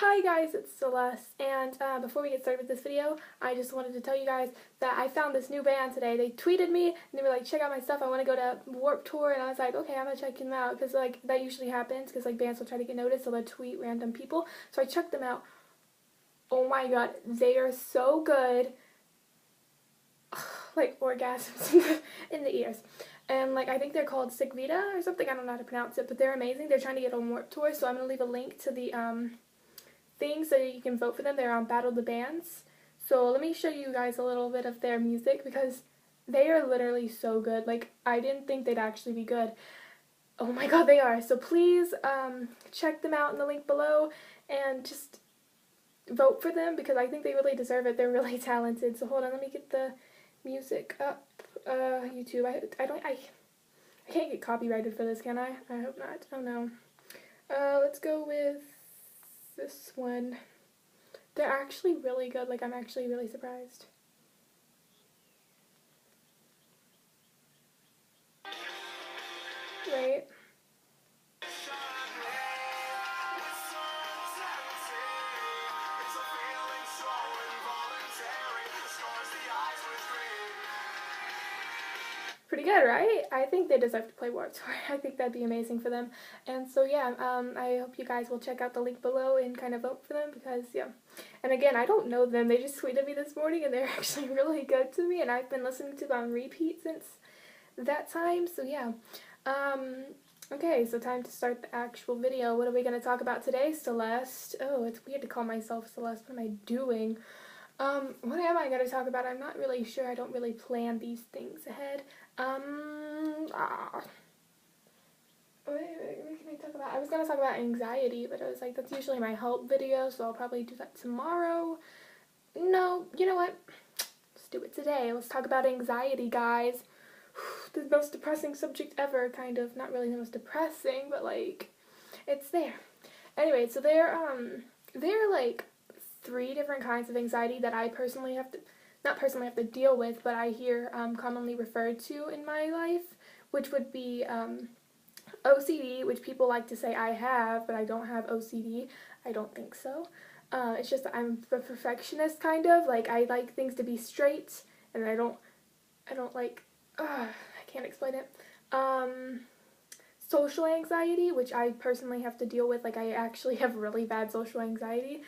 Hi guys, it's Celeste, and before we get started with this video, I just wanted to tell you guys that I found this new band today. They tweeted me, and they were like, check out my stuff, I want to go to Warped Tour, and I was like, okay, I'm going to check them out, because like, that usually happens, because like, bands will try to get noticed, so they'll tweet random people, so I checked them out. Oh my god, they are so good. Like, orgasms in the ears. And like, I think they're called Sigvita or something, I don't know how to pronounce it, but they're amazing. They're trying to get on Warped Tour, so I'm going to leave a link to the, things so you can vote for them. They're on Battle the Bands. So let me show you guys a little bit of their music because they are literally so good. Like, I didn't think they'd actually be good. Oh my god, they are. So please check them out in the link below and just vote for them because I think they really deserve it. They're really talented. So hold on, let me get the music up. YouTube. I can't get copyrighted for this, can I? I hope not. Oh no. Let's go with this one. They're actually really good. Like, I'm actually really surprised. Right? Pretty good, right? I think they deserve to play Warped Tour. I think that'd be amazing for them. And so yeah, I hope you guys will check out the link below and kind of vote for them because yeah. And again, I don't know them. They just tweeted me this morning and they're actually really good to me and I've been listening to them on repeat since that time. So yeah. Okay, so time to start the actual video. What are we going to talk about today, Celeste? Oh, it's weird to call myself Celeste. What am I doing? What am I going to talk about? I'm not really sure. I don't really plan these things ahead. What can I talk about? I was going to talk about anxiety, but I was like, that's usually my help video, so I'll probably do that tomorrow. No, you know what? Let's do it today. Let's talk about anxiety, guys. The most depressing subject ever, kind of. Not really the most depressing, but like, it's there. Anyway, so there are like 3 different kinds of anxiety that I personally have to, not personally have to deal with, but I hear commonly referred to in my life, which would be OCD, which people like to say I have, but I don't have OCD. I don't think so. It's just that I'm a perfectionist, kind of. Like, I like things to be straight, and I don't like, I can't explain it. Social anxiety, which I personally have to deal with. Like, I actually have really bad social anxiety.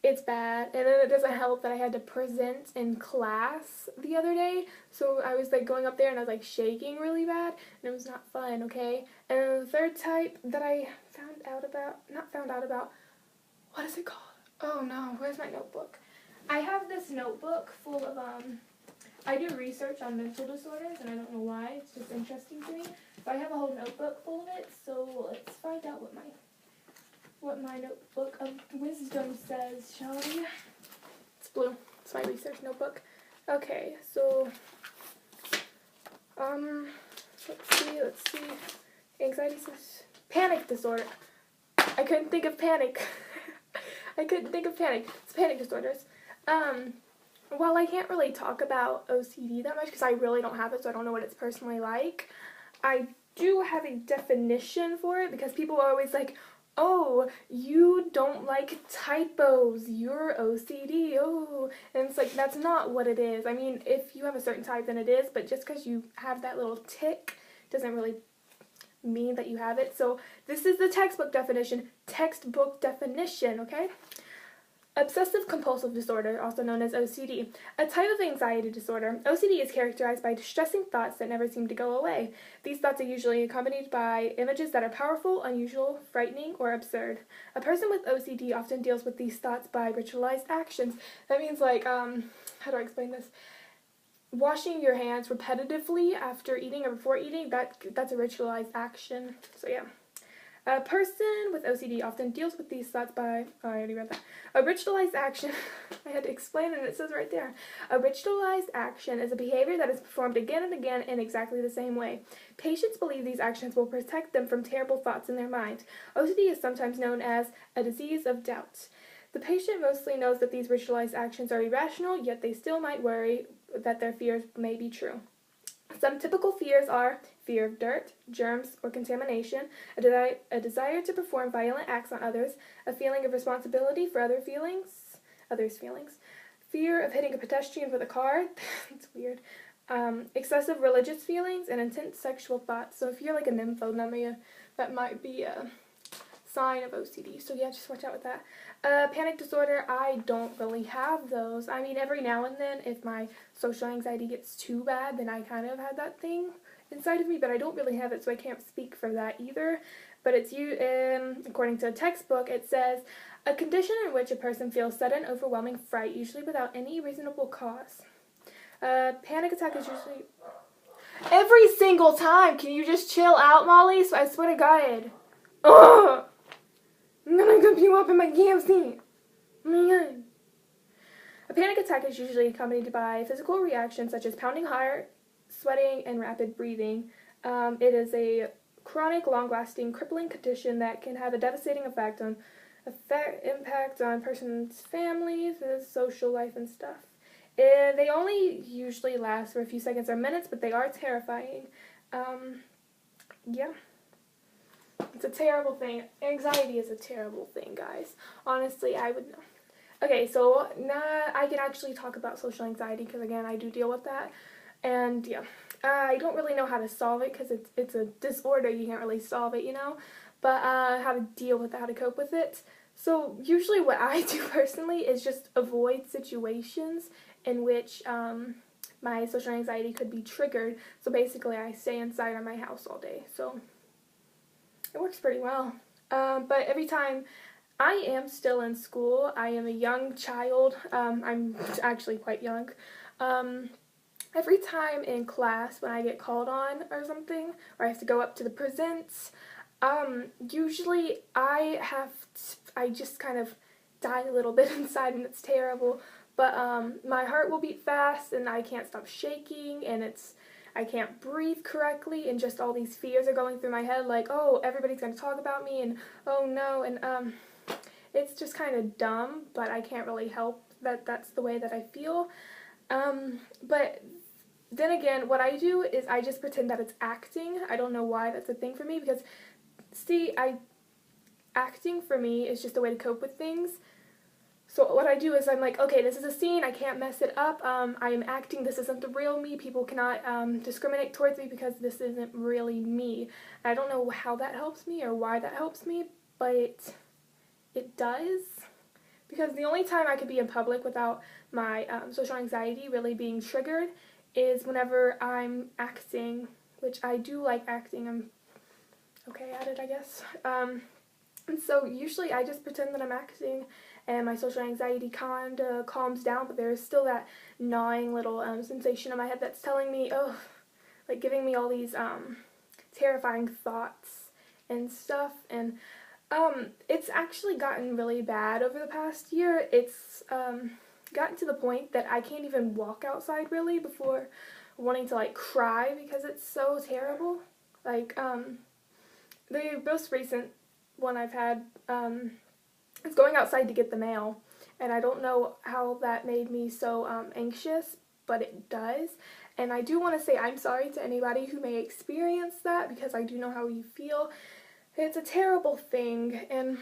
It's bad, and then it doesn't help that I had to present in class the other day, so I was like going up there and I was like shaking really bad, and it was not fun, okay? And then the third type that I what is it called? Oh no, where's my notebook? I have this notebook full of, I do research on mental disorders, and I don't know why, it's just interesting to me, so I have a whole notebook full of it, so let's find out what my notebook of wisdom says, shall we? It's blue. It's my research notebook. Okay, so, let's see. Anxiety says panic disorder. I couldn't think of panic. I couldn't think of panic. It's panic disorders. While I can't really talk about OCD that much because I really don't have it, so I don't know what it's personally like, I do have a definition for it because people are always like, oh, you don't like typos, you're OCD, oh, and it's like, that's not what it is. I mean, if you have a certain type, then it is, but just because you have that little tick doesn't really mean that you have it. So this is the textbook definition, okay? Obsessive compulsive disorder, also known as OCD, a type of anxiety disorder. OCD is characterized by distressing thoughts that never seem to go away. These thoughts are usually accompanied by images that are powerful, unusual, frightening, or absurd. A person with OCD often deals with these thoughts by ritualized actions. That means like, how do I explain this? Washing your hands repetitively after eating or before eating, that's a ritualized action. So yeah. A person with OCD often deals with these thoughts by, oh, I already read that. A ritualized action, I had to explain it and it says right there. A ritualized action is a behavior that is performed again and again in exactly the same way. Patients believe these actions will protect them from terrible thoughts in their mind. OCD is sometimes known as a disease of doubt. The patient mostly knows that these ritualized actions are irrational, yet they still might worry that their fears may be true. Some typical fears are fear of dirt, germs, or contamination, a desire to perform violent acts on others, a feeling of responsibility for others' feelings, fear of hitting a pedestrian with a car, that's weird, excessive religious feelings, and intense sexual thoughts. So if you're like a nymphonomia, that might be a sign of OCD. So yeah, just watch out with that. Panic disorder, I don't really have those. I mean, every now and then, if my social anxiety gets too bad, then I kind of have that thing inside of me, but I don't really have it, so I can't speak for that either. But it's according to a textbook, it says, a condition in which a person feels sudden, overwhelming fright, usually without any reasonable cause. Panic attack is usually... Every single time! Can you just chill out, Molly? So I swear to God. Ugh! I'm gonna gump you up in my KFC. Oh my God. A panic attack is usually accompanied by physical reactions such as pounding heart, sweating, and rapid breathing. It is a chronic, long-lasting, crippling condition that can have a devastating impact on person's families, his social life, and stuff. They only usually last for a few seconds or minutes, but they are terrifying. Yeah. It's a terrible thing. Anxiety is a terrible thing, guys. Honestly, I would know. Okay, so now I can actually talk about social anxiety because, again, I do deal with that. And, yeah, I don't really know how to solve it because it's a disorder. You can't really solve it, you know? But how to deal with it, how to cope with it. So usually what I do personally is just avoid situations in which my social anxiety could be triggered. So basically I stay inside of my house all day. So it works pretty well. But every time I am still in school, I am a young child. I'm actually quite young. Every time in class when I get called on or something, or I have to go up to the presents, usually I just kind of die a little bit inside and it's terrible. But my heart will beat fast and I can't stop shaking and I can't breathe correctly and just all these fears are going through my head like, oh, everybody's going to talk about me and oh no, and it's just kind of dumb, but I can't really help that that's the way that I feel. But then again, what I do is I just pretend that it's acting. I don't know why that's a thing for me because, see, acting for me is just a way to cope with things. So what I do is I'm like, okay, this is a scene, I can't mess it up, I am acting, this isn't the real me, people cannot discriminate towards me because this isn't really me. And I don't know how that helps me or why that helps me, but it does. Because the only time I could be in public without my social anxiety really being triggered is whenever I'm acting, which I do like acting, I'm okay at it, I guess. And so usually I just pretend that I'm acting and my social anxiety kind of calms down, but there's still that gnawing little sensation in my head that's telling me, oh, like giving me all these terrifying thoughts and stuff. And it's actually gotten really bad over the past year. It's gotten to the point that I can't even walk outside really before wanting to like cry because it's so terrible. Like the most recent one I've had is going outside to get the mail, and I don't know how that made me so anxious, but it does. And I do want to say I'm sorry to anybody who may experience that because I do know how you feel. It's a terrible thing, and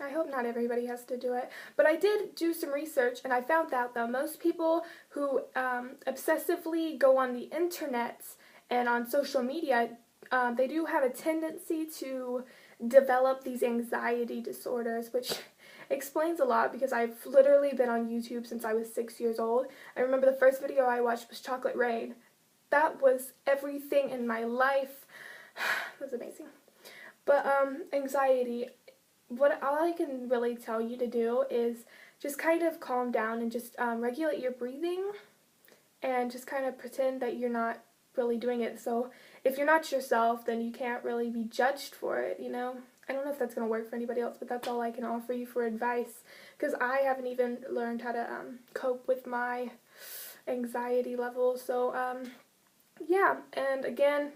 I hope not everybody has to do it. But I did do some research, and I found out that most people who obsessively go on the internet and on social media, they do have a tendency to develop these anxiety disorders, which explains a lot because I've literally been on YouTube since I was 6 years old. I remember the first video I watched was Chocolate Rain. That was everything in my life. It was amazing. But anxiety, all I can really tell you to do is just kind of calm down and just regulate your breathing and just kind of pretend that you're not really doing it. So if you're not yourself, then you can't really be judged for it, you know? I don't know if that's going to work for anybody else, but that's all I can offer you for advice, because I haven't even learned how to cope with my anxiety levels. So, yeah, and again,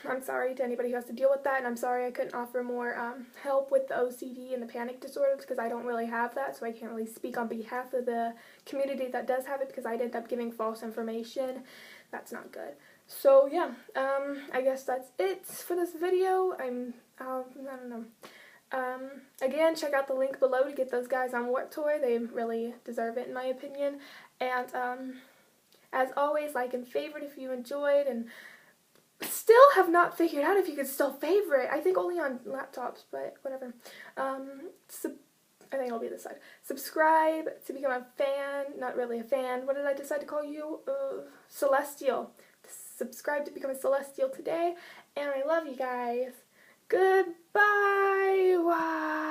I'm sorry to anybody who has to deal with that, and I'm sorry I couldn't offer more help with the OCD and the panic disorders because I don't really have that, so I can't really speak on behalf of the community that does have it because I'd end up giving false information. That's not good. So yeah, I guess that's it for this video. I don't know. Again, check out the link below to get those guys on Warped Tour. They really deserve it in my opinion. And as always, like and favorite if you enjoyed, and still have not figured out if you could still favorite. I think only on laptops, but whatever. I think I'll be this side. Subscribe to become a fan. Not really a fan. What did I decide to call you? Celestial. Subscribe to become a Celestial today. And I love you guys. Goodbye. Wow.